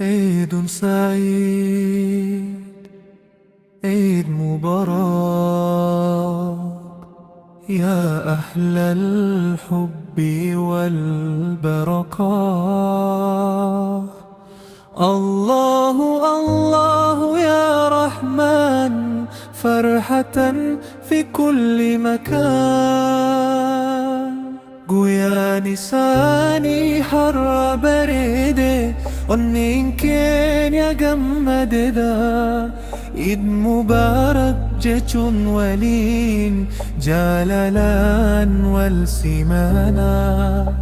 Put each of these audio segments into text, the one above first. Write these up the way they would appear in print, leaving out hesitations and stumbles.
عيد سعيد، عيد مبارك يا أهل الحب والبركة. الله الله يا رحمن، فرحة في كل مكان. قويا نساني حر بريدة ونين كين يا جمد دا. عيد مبارك جتون ولين جالالان والسمانا.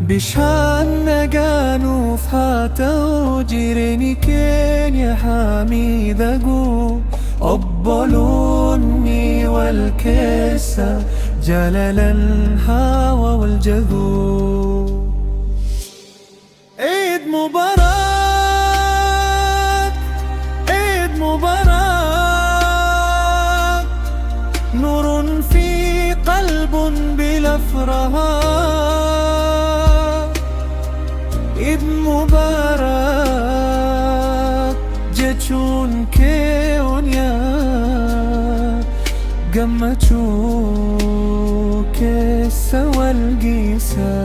بشان نجانو فاتو جيرني كين يا حميدقو. قبلوني والكسة جلال الهوى والجذو. عيد مبارك، عيد مبارك، نور في قلب بلا فراق. عيد مبارك جتشون كيون يا قمتشو كيسا والقيسا.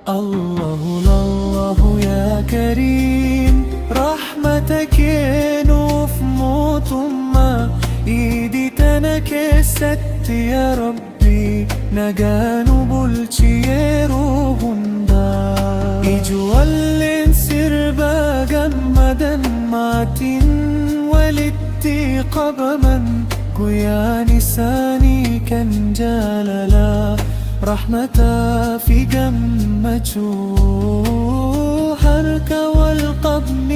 الله الله يا كريم، رحمتك ينوف موت ما. ايدي تنكست يا ربي نجانو بولشيرو هندا. يجوالين سربا جمدا ماتين ولدتي قبما. قويا نساني كان جاللا رحمة في جمتشو. حركة والقبن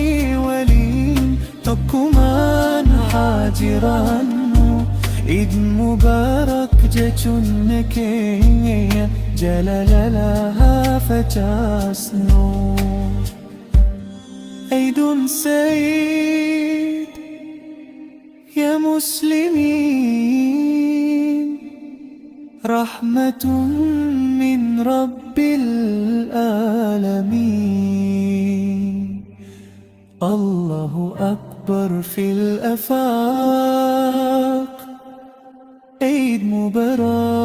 ولين تكمان حاجرانو. عيد مبارك جتشون كينيا جلالها فجاسنو. عيد سعيد يا مسلمين، رحمة من رب العالمين. الله أكبر في الآفاق. عيد مبارك.